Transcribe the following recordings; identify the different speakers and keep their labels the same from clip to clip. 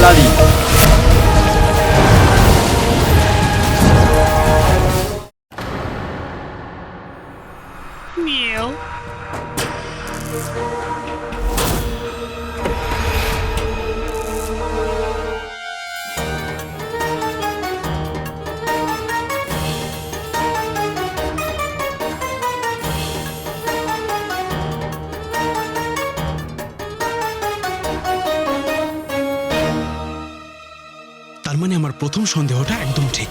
Speaker 1: নারী।
Speaker 2: তার মানে আমার প্রথম সন্দেহটা একদম ঠিক।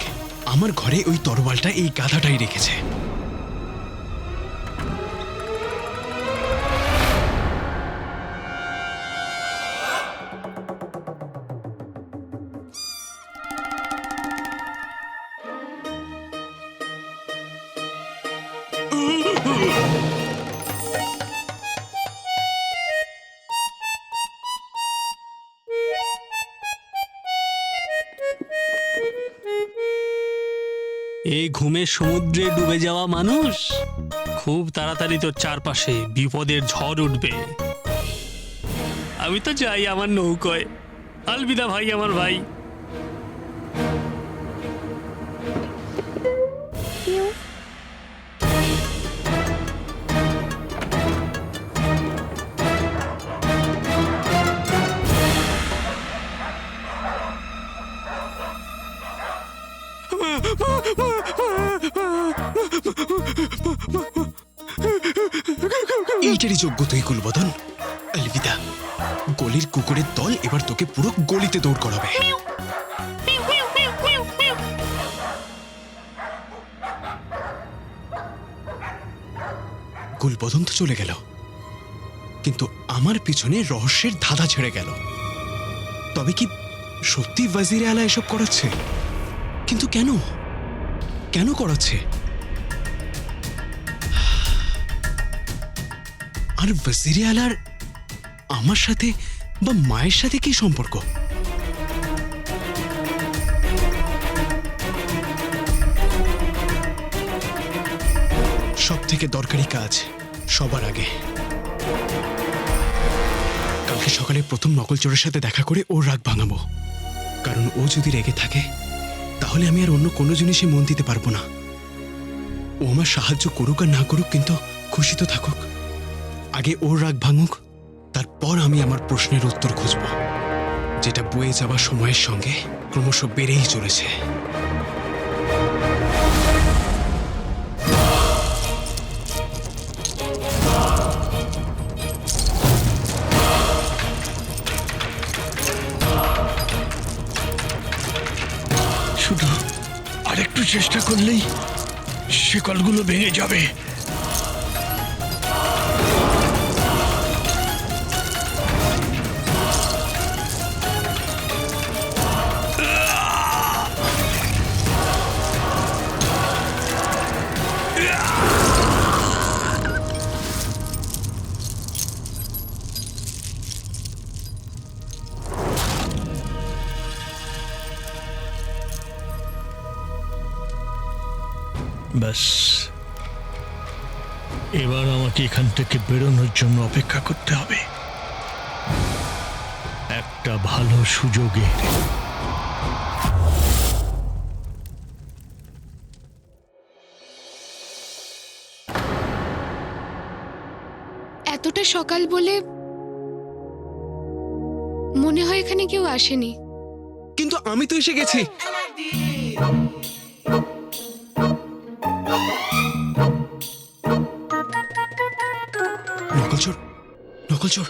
Speaker 2: আমার ঘরে ওই তরোয়ালটা এই গাধাটাই রেখেছে।
Speaker 3: এই ঘুমের সমুদ্রে ডুবে যাওয়া মানুষ, খুব তাড়াতাড়ি তোর চারপাশে বিপদের ঝড় উঠবে। আমি তো যাই আমার নৌকোয়। আলবিদা ভাই, আমার ভাই।
Speaker 2: এইটারই যোগ্য তুই কুলবদন। আলবিদা, গলির কুকুরের দল এবার তোকে পুরো গলিতে দৌড় করাবে। গুলবদন তো চলে গেল, কিন্তু আমার পিছনে রহস্যের ধাঁধা ছেড়ে গেল। তবে কি সত্যি ওয়াজিরে আলা এসব করাচ্ছে? কিন্তু কেন কেন করাচ্ছে? আর ওয়াজিরে আলার আমার সাথে বা মায়ের সাথে কি সম্পর্ক? সব থেকে দরকারি কাজ সবার আগে, কালকে সকালে প্রথম নকল চোরের সাথে দেখা করে ওর রাগ ভাঙাবো। কারণ ও যদি রেগে থাকে তাহলে আমি আর অন্য কোনো জিনিসে মন দিতে পারবো না। ও আমার সাহায্য করুক আর না করুক, কিন্তু খুশি তো থাকুক। আগে ওর রাগ ভাঙুক, তারপর আমি আমার প্রশ্নের উত্তর খুঁজব, যেটা বয়ে যাওয়া সময়ের সঙ্গে ক্রমশ বেড়েই চলেছে।
Speaker 4: শুধু আরেকটু চেষ্টা করলেই শিকলগুলো ভেঙে যাবে। ব্যাস, এবার আমাকে এখান থেকে বেরোনোর জন্য অপেক্ষা করতে হবে একটা ভালো সুযোগের।
Speaker 5: এতটা সকাল বলে মনে হয় এখানে কেউ আসেনি।
Speaker 2: কিন্তু আমি তো এসে গেছি। নকলচোর, নকলচোর।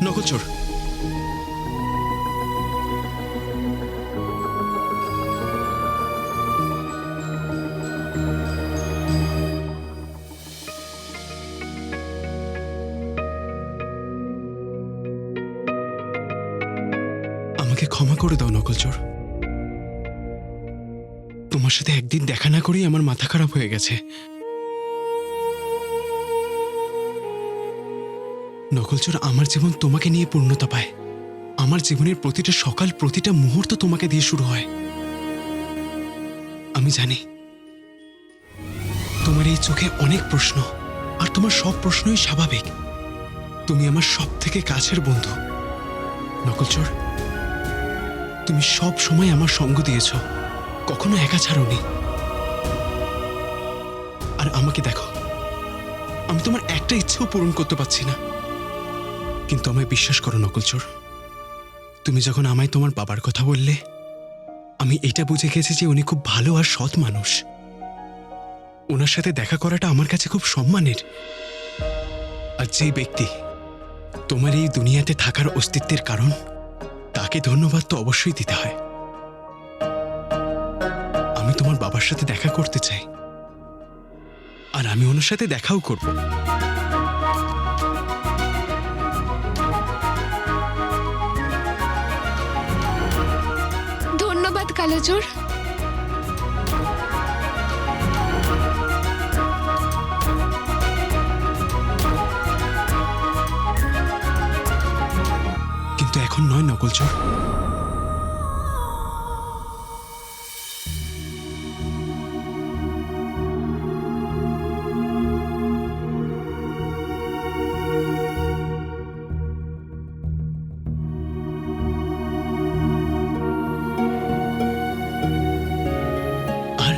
Speaker 2: নকলচোর, আমাকে ক্ষমা করে দাও নকলচোর। তোমার সাথে একদিন দেখা না করেই আমার মাথা খারাপ হয়ে গেছে। নকলচোর, আমার জীবন তোমাকে নিয়ে পূর্ণতা পায়। আমার জীবনের প্রতিটা সকাল প্রতিটা মুহূর্ত তোমাকে দিয়ে শুরু হয়। আমি জানি তোমার এই চোখে অনেক প্রশ্ন, আর তোমার সব প্রশ্নই স্বাভাবিক। তুমি আমার সব থেকে কাছের বন্ধু নকলচোর। তুমি সব সময় আমার সঙ্গ দিয়েছ, কখনো একা ছাড়োনি। আর আমাকে দেখো, আমি তোমার একটা ইচ্ছেও পূরণ করতে পারছি না। কিন্তু আমায় বিশ্বাস করো নকলচোর, তুমি যখন আমায় তোমার বাবার কথা বললে, আমি এটা বুঝে গেছি যে উনি খুব ভালো আর সৎ মানুষ। ওনার সাথে দেখা করাটা আমার কাছে খুব সম্মানের। আর যে ব্যক্তি তোমার এই দুনিয়াতে থাকার অস্তিত্বের কারণ, তাকে ধন্যবাদ তো অবশ্যই দিতে হয়। আমি তোমার বাবার সাথে দেখা করতে চাই, আর আমি ওনার সাথে দেখাও করব।
Speaker 5: ধন্যবাদ কালোচোর।
Speaker 2: কিন্তু এখন নয় নকলচোর। আর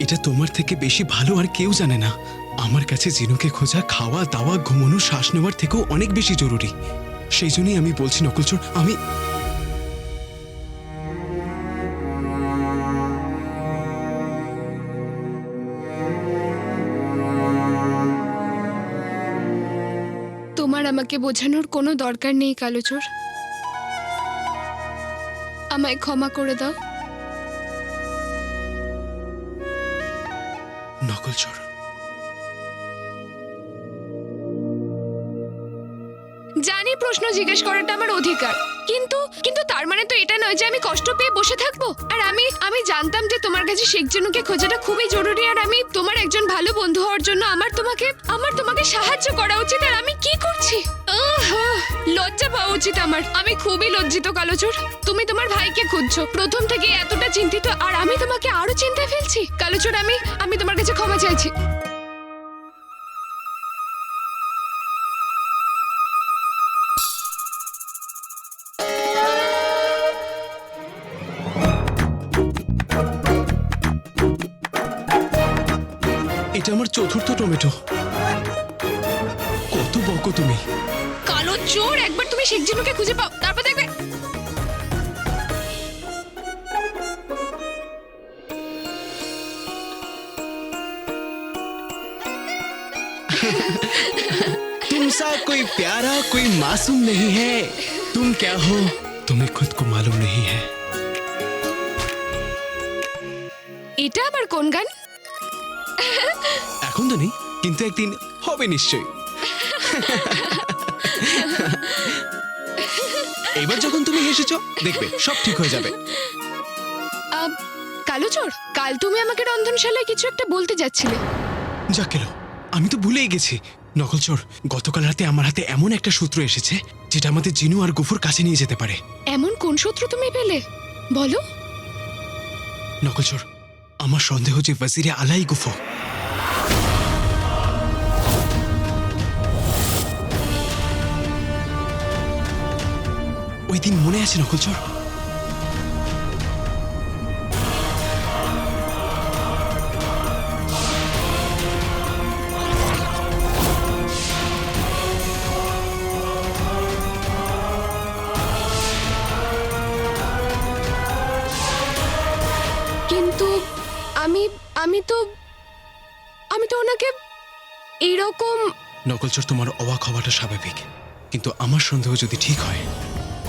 Speaker 2: এটা তোমার থেকে বেশি ভালো আর কেউ জানে না। আমার কাছে জিনুকে খোঁজা, খাওয়া দাওয়া, ঘুমানো, শ্বাস নেওয়ার থেকেও অনেক বেশি জরুরি। সেই জন্যই আমি বলছি নকলচোর, আমি
Speaker 5: তোমার আমাকে বোঝানোর কোনো দরকার নেই কালোচোর। আমায় ক্ষমা করে দাও।
Speaker 2: নকলচোর,
Speaker 5: জানি প্রশ্ন জিজ্ঞেস করাটা আমার অধিকার, কিন্তু কিন্তু তার মানে তো এটা নয় যে আমি কষ্ট পেয়ে বসে থাকবো। আর আমি জানতাম যে তোমার কাছে শেখ জিনুকে খোঁজাটা খুবই জরুরি, আর আমি তোমার একজন ভালো বন্ধু হওয়ার জন্য আমার তোমাকে সাহায্য করা উচিত। আর আমি কি করছি? লজ্জা পাওয়া উচিত আমার। আমি খুবই লজ্জিত কালোচোর। তুমি তোমার ভাইকে খুঁজছো, প্রথম থেকে এতটা চিন্তিত, আর আমি তোমাকে আরো চিন্তায় ফেলছি। কালোচোর, আমি তোমার কাছে ক্ষমা চাইছি।
Speaker 2: এটা আমার চতুর্থ টমেটো। কত বকো তুমি।
Speaker 5: কালোচোর, একবার তুমি শেখ জিনুকে খুঁজে পাও, তারপর দেখবে।
Speaker 2: तुम सा कोई प्यारा कोई मासूम नहीं है। तुम क्या हो तुम्हें खुद को मालूम नहीं है।
Speaker 5: এটা আবার কোন গান?
Speaker 2: এখন তো নেই, কিন্তু একদিন হবে নিশ্চয়ই। এবার যখন তুমি হেসেছো, দেখবে সব ঠিক হয়ে যাবে।
Speaker 5: কালোচোর, কাল তুমি আমাকে রন্ধনশালায় কিছু একটা বলতে যাচ্ছিলে।
Speaker 2: যা কেলো, আমি তো ভুলেই গেছি। নকলচোর, গতকাল রাতে আমার হাতে এমন একটা সূত্র এসেছে যেটা আমাদের জিনু আর গুফুর কাছে নিয়ে যেতে পারে।
Speaker 5: এমন কোন সূত্র তুমি পেলে বলো?
Speaker 2: নকলচোর, আমার সন্দেহ যে ওয়াজিরে আলাই গুফো। ওই দিন মনে আছে নকলচোর?
Speaker 5: কিন্তু আমি তো ওনাকে এইরকম।
Speaker 2: নকলচোর, তোমার অবাক হওয়াটা স্বাভাবিক, কিন্তু আমার সন্দেহ যদি ঠিক হয়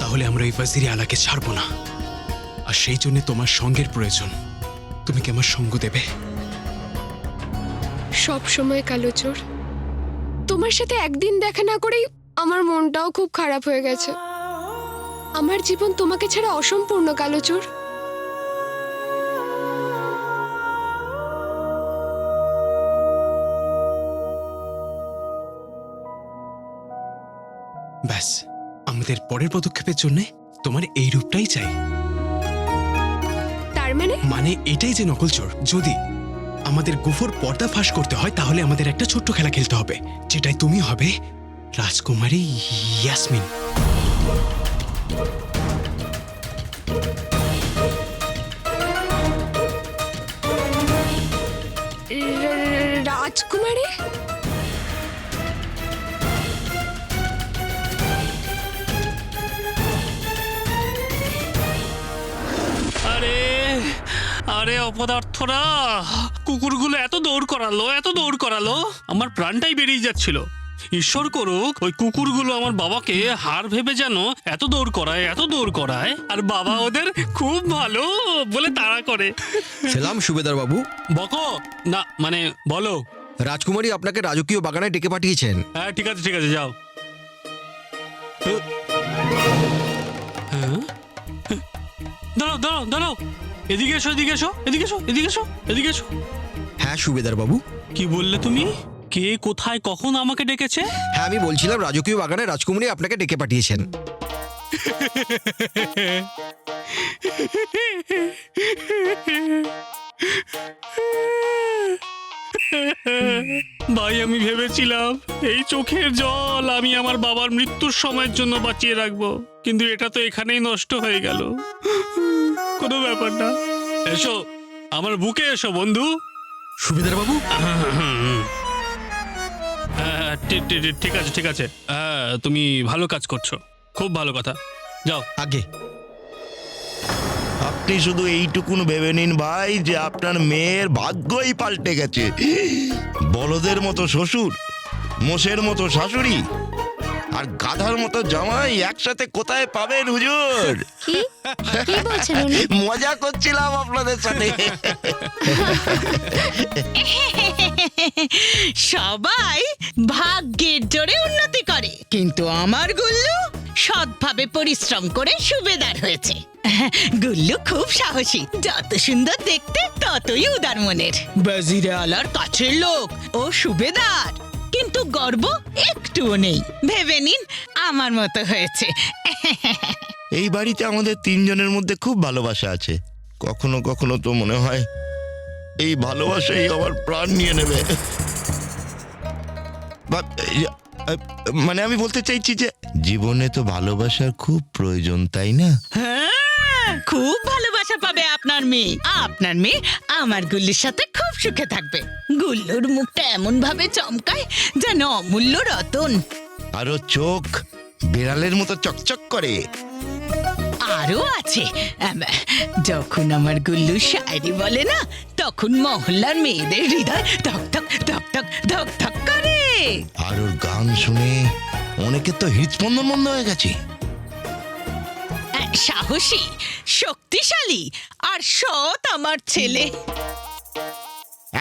Speaker 2: তাহলে আমরা এই ওয়াজিরে আলাকে ছাড়বো না। আর সেই জন্য তোমার সঙ্গের প্রয়োজন। তুমি কি আমার সঙ্গ দেবে?
Speaker 5: সব সময় কালোচোর, তোমার সাথে একদিন দেখা না করেই আমার মনটাও খুব খারাপ হয়ে গেছে। আমার জীবন তোমাকে ছাড়া অসম্পূর্ণ কালোচোর।
Speaker 2: ব্যাস, আমাদের পরের পদক্ষেপের জন্য তোমার এই রূপটাই চাই।
Speaker 5: তার মানে
Speaker 2: মানে এটাই যে নকল চোর, যদি আমাদের গুফোর পর্দা ফাঁস করতে হয় তাহলে আমাদের একটা ছোট্ট খেলা খেলতে হবে, যেটাই তুমি হবে রাজকুমারী ইয়াসমিন।
Speaker 5: রাজকুমারী?
Speaker 3: আরে আরে অপদার্থরা, কুকুরগুলো এত দৌড় করালো আমার প্রাণটাই বেরিয়ে যাচ্ছিল। ঈশ্বর করুক ওই কুকুরগুলো আমার বাবাকে হার ভেবে যেন এত দৌড় করায় আর বাবা ওদের খুব ভালো বলে তাড়া করে।
Speaker 1: সালাম সুবেদার বাবু।
Speaker 3: বকো না, মানে বলো।
Speaker 1: রাজকুমারী আপনাকে রাজকীয় বাগানে ডেকে পাঠিয়েছেন।
Speaker 3: হ্যাঁ ঠিক আছে যাও। হ্যাঁ? দাঁড়াও এদিকে এসো।
Speaker 1: হ্যাঁ সুবেদার বাবু।
Speaker 3: কি বললে তুমি? কে কোথায় কখন আমাকে ডেকেছে?
Speaker 1: হ্যাঁ আমি বলছিলাম রাজকীয় বাগানে রাজকুমারী আপনাকে ডেকে পাঠিয়েছেন।
Speaker 3: ভাই আমি ভেবেছিলাম এই চোখের জল আমি আমার বাবার মৃত্যুর সময়ের জন্য বাঁচিয়ে রাখবো, কিন্তু এটা তো এখানেই নষ্ট হয়ে গেল। কোনো ব্যাপার না, এসো আমার বুকে এসো বন্ধু।
Speaker 1: সুবেদার বাবু
Speaker 3: হ্যাঁ, ঠিক আছে। হ্যাঁ তুমি ভালো কাজ করছো, খুব ভালো কথা। যাও।
Speaker 1: আগে
Speaker 6: আপনি শুধু এইটুকুন ভেবে নিন ভাই যে আপনার মেয়ের ভাগ্যই পাল্টে গেছে। বলদের মতো শ্বশুর, মোষের মতো শাশুড়ি আর গাধার মতো জামাই একসাথে কোথায় পাবেন হুজুর?
Speaker 7: কি কি বলছেন উনি?
Speaker 6: মজা করছিলাম আপনাদের সাথে।
Speaker 8: সবাই ভাগ্যের জোরে উন্নতি করে, কিন্তু আমার গুল্লু সৎভাবে পরিশ্রম করে সুবেদার হয়েছে। গুল্লু খুব সাহসী, যত সুন্দর দেখতে ততই উদার মনের। বাজিরে আলার কাছের লোক ও সুবেদার, কিন্তু গর্ব একটুও নেই। ভেবে নিন আমার মতো হয়েছে।
Speaker 6: এই বাড়িতে আমাদের তিনজনের মধ্যে খুব ভালোবাসা আছে। কখনো কখনো তো মনে হয় এই ভালোবাসাই আমার প্রাণ নিয়ে নেবে। মানে আমি বলতে চাইছি যে জীবনে তো ভালোবাসার খুব প্রয়োজন, তাই না?
Speaker 8: হ্যাঁ, খুব ভালোবাসা পাবে আপনার মেয়ে। আপনার মেয়ে আমার গুল্লির সাথে খুব সুখে থাকবে। গুল্লুর মুখটা এমন ভাবে চমকায় যেন অমূল্য রতন।
Speaker 6: আরো চোখ বিড়ালের মতো চকচক করে।
Speaker 8: আরো আছে, যখন আমার গুল্লু শায়রি বলে না, তখন মহল্লার মেয়েদের হৃদয় ধক ধক ধক ধক ধক ধক করে।
Speaker 6: আর ওর গান শুনে অনেকের তো হৃদস্পন্দন বন্ধ হয়ে গেছে।
Speaker 8: সাহসী, শক্তিশালী আর সৎ আমার ছেলে।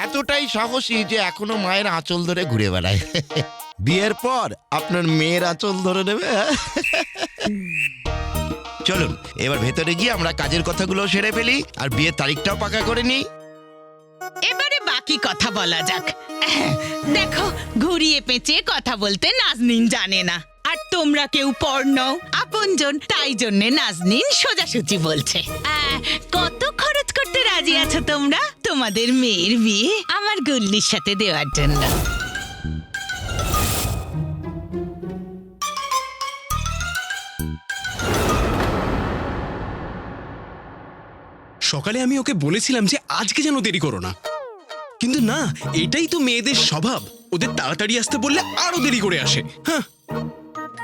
Speaker 6: এতটাই সাহসী যে এখনো মায়ের আঁচল ধরে ঘুরে বেড়ায়। বিয়ের পর আপনার মেয়ের আঁচল ধরে নেবে। চলুন এবার ভেতরে গিয়ে আমরা কাজের কথাগুলো সেরে ফেলি আর বিয়ের তারিখটাও পাকা করে নিই।
Speaker 8: এবারে বাকি কথা বলা যাক। দেখো, ঘুরিয়ে পেঁচিয়ে কথা বলতে নাজনীন জানে না, আর তোমরা কেউ পর নও, আপনজন, তাই জন্যে নাজনীন সোজাসুজি বলছে। কত খরচ করতে রাজি আছো তোমরা তোমাদের মেয়ের বিয়ে আমার গুল্লির সাথে দেওয়ার জন্য?
Speaker 2: সকালে আমি ওকে বলেছিলাম যে আজকে যেন দেরি করো না, কিন্তু না, এটাই তো মেয়েদের স্বভাব। ওদের তাড়াতাড়ি আসতে বললে আরো দেরি করে আসে। হ্যাঁ,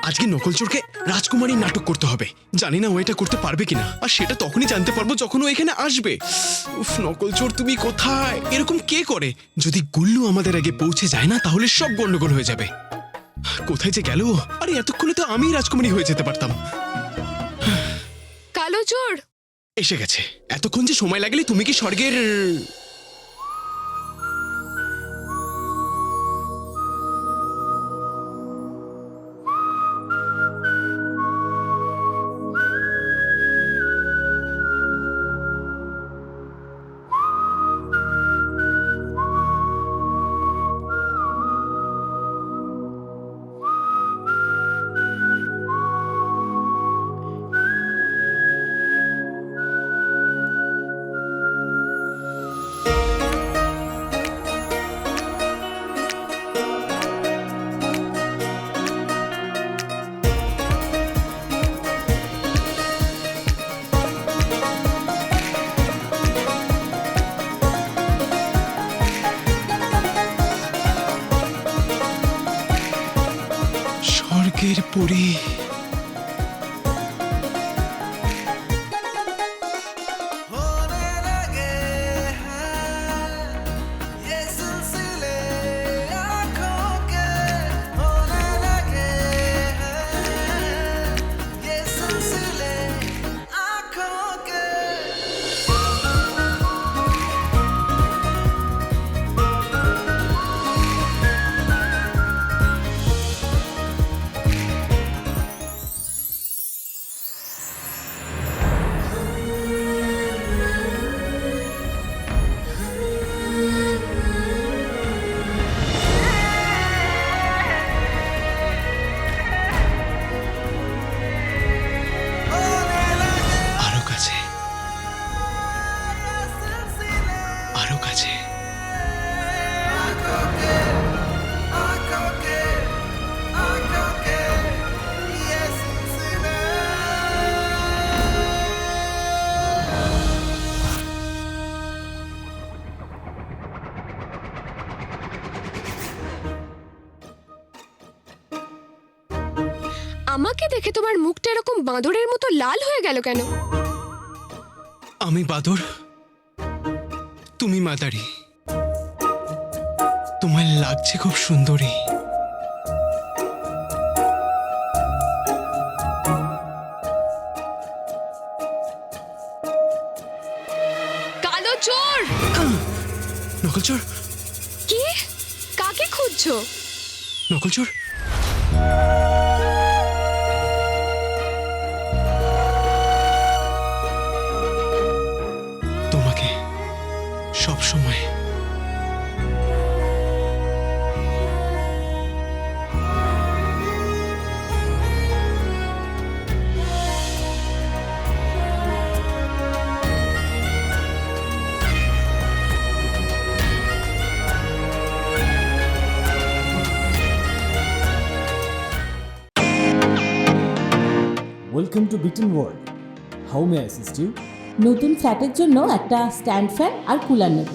Speaker 2: আজকে নকল চোরকে রাজকুমারী নাটক করতে হবে। জানি না ও এটা করতে পারবে কিনা, আর সেটা তখনই জানতে পারবো যখন ও এখানে আসবে। উফ, নকল চোর তুমি কোথায়? এরকম কে করে? যদি গুল্লু আমাদের আগে পৌঁছে যায় না তাহলে সব গন্ডগোল হয়ে যাবে। কোথায় যে গেল? আরে এতক্ষণে তো আমি রাজকুমারী হয়ে যেতে পারতাম।
Speaker 5: কালো চোর
Speaker 2: এসে গেছে। এতক্ষণ যে সময় লাগলে তুমি কি স্বর্গের? পড়ি। আরো কাছে, আরো কাছে।
Speaker 5: আমাকে দেখে তোমার মুখটা এরকম বাঁদরের মতো লাল হয়ে গেল কেন?
Speaker 2: আমি বাদর, তুমি মাদারি। তোমার লাগছে খুব সুন্দরী।
Speaker 5: কালো চোর!
Speaker 2: নকলচোর,
Speaker 5: কি? কাকে খুঁজছো?
Speaker 2: নকলচোর। তোমাকে সব সময়।
Speaker 9: Welcome to Beaten World. How may I assist you?
Speaker 10: নতুন ফ্ল্যাটের জন্য একটা স্ট্যান্ড ফ্যান আর কুলার নেব।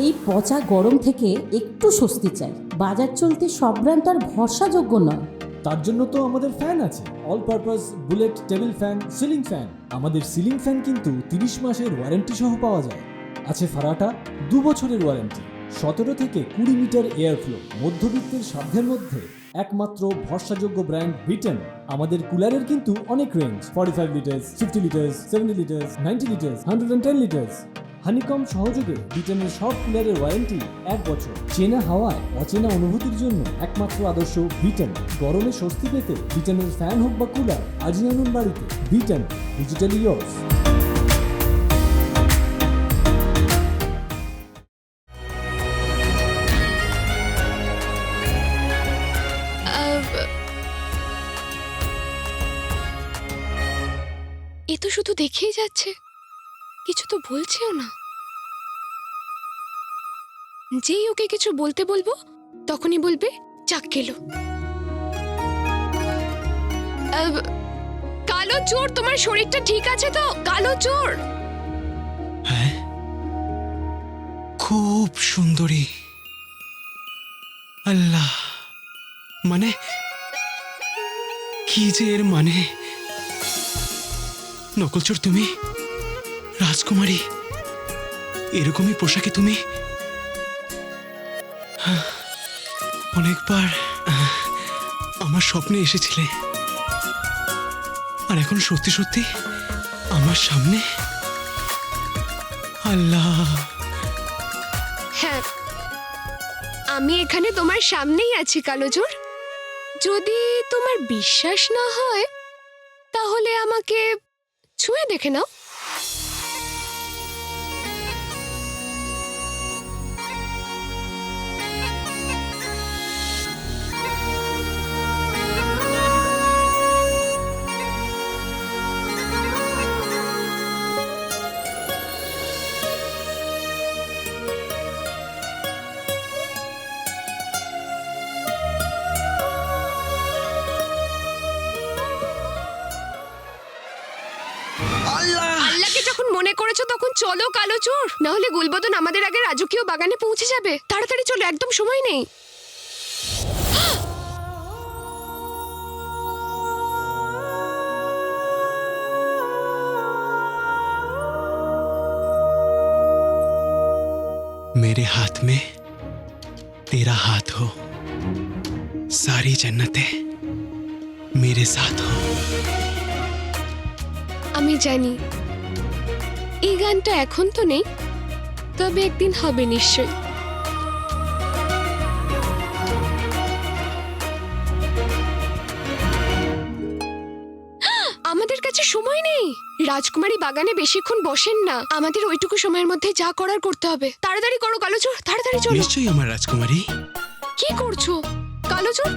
Speaker 10: এই পচা গরম থেকে একটু স্বস্তি চাই। বাজার চলতে সব ব্র্যান্ড আর ভরসাযোগ্য নয়।
Speaker 9: তার জন্য তো আমাদের ফ্যান আছে, all purpose bullet table fan, ceiling fan. আমাদের সিলিং ফ্যান কিন্তু 30 মাসের ওয়ারেন্টি সহ পাওয়া যায়। আছে ফারাটা 2 বছরের ওয়ারেন্টি, 17 থেকে 20 মিটার এয়ার ফ্লো। মধ্যবিত্তের সাধ্যের মধ্যে একমাত্র ভরসাযোগ্য ব্র্যান্ড বিটেন। আমাদের কুলারের কিন্তু অনেক range, 45 litres, 50 litres, 70 litres, 90 litres, 110 litres. Honeycomb সহযোগে বিটেনের সব কুলারের ওয়ারেন্টি 1 বছর। চেনা হাওয়ায় অচেনা অনুভূতির জন্য একমাত্র আদর্শ বিটেন। গরমে স্বস্তি পেতে বিটেনের ফ্যান হোক বা কুলার, আজই আনুন বাড়িতে। Beaten, digitally years.
Speaker 5: এ তো শুধু দেখেই যাচ্ছে, কিছু তো বলছেও না। যেই ওকে কিছু বলতে বলবো তখনই বলবে চাক গেল। কালো চোর, তোমার শরীরটা ঠিক আছে তো? কালো চোর!
Speaker 2: হ্যাঁ, খুব সুন্দরী। আল্লাহ, মানে কি যে এর মানে? নকলচোর তুমি? রাজকুমারী? এরকমই পোশাকে তুমি? অনেকবার আমার স্বপ্নে এসেছিলে, আর এখন সত্যি সত্যি আমার সামনে। আল্লাহ,
Speaker 5: হ্যাঁ, আমি এখানে তোমার সামনেই আছি কালো চোর। যদি তোমার বিশ্বাস না হয় তাহলে আমাকে ছুঁয়ে দেখে নাও। আল্লাহকে যখন মনে করেছো তখন চলো কালো চোর, না হলে গুলবদন আমাদের আগে রাজকীয় বাগানে পৌঁছে যাবে। তাড়াতাড়ি চলো, একদম সময় নেই।
Speaker 2: मेरे हाथ में तेरा हाथ हो, सारी जन्नतें मेरे साथ हो।
Speaker 5: আমি জানি এই গানটা এখন তো নেই, তবে একদিন হবে নিশ্চয়ই। আমাদের কাছে সময় নেই। রাজকুমারী বাগানে বেশিক্ষণ বসেন না, আমাদের ওইটুকু সময়ের মধ্যে যা করার করতে হবে। তাড়াতাড়ি করো কালোচোর, তাড়াতাড়ি চলো।
Speaker 2: নিশ্চয়ই আমার রাজকুমারী।
Speaker 5: কি করছো কালোচোর?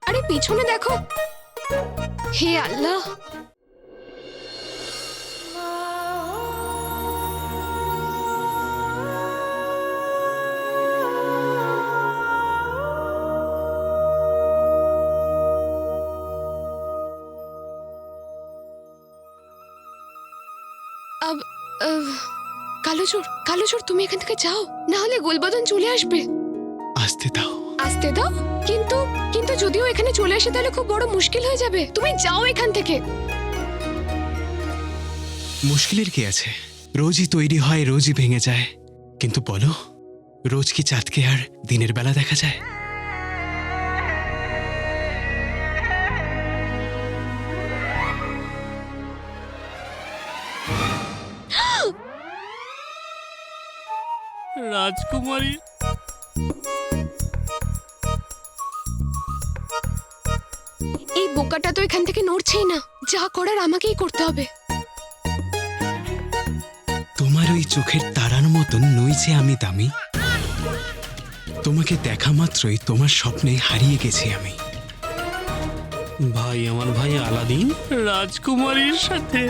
Speaker 5: আরে পিছনে দেখো। হে আল্লাহ, কালোচোর কালোচোর তুমি এখান থেকে যাও, না হলে গুলবদন চলে আসবে।
Speaker 2: আসতে দাও।
Speaker 5: আসতে দাও? কিন্তু কিন্তু যদিও এখানে চলে আসে তাহলে খুব বড় মুশকিল হয়ে যাবে। তুমি যাও এখান থেকে।
Speaker 2: মুশকিলের কি আছে? রোজই তৈরি হয়, রোজই ভেঙে যায়। কিন্তু বলো, রোজ কি চাঁদকে আর দিনের বেলা দেখা যায়?
Speaker 3: রাজকুমারী,
Speaker 5: এই বোকাটা তো এখান থেকে নড়ছেই না, যা করার আমাকেই করতে হবে।
Speaker 2: তোমার ওই চোখের তারার মতন নই যে আমি দামি। তোমাকে দেখা মাত্রই তোমার স্বপ্নে হারিয়ে গেছি আমি।
Speaker 3: ভাই, আমার ভাই আলাদিন রাজকুমারীর সাথে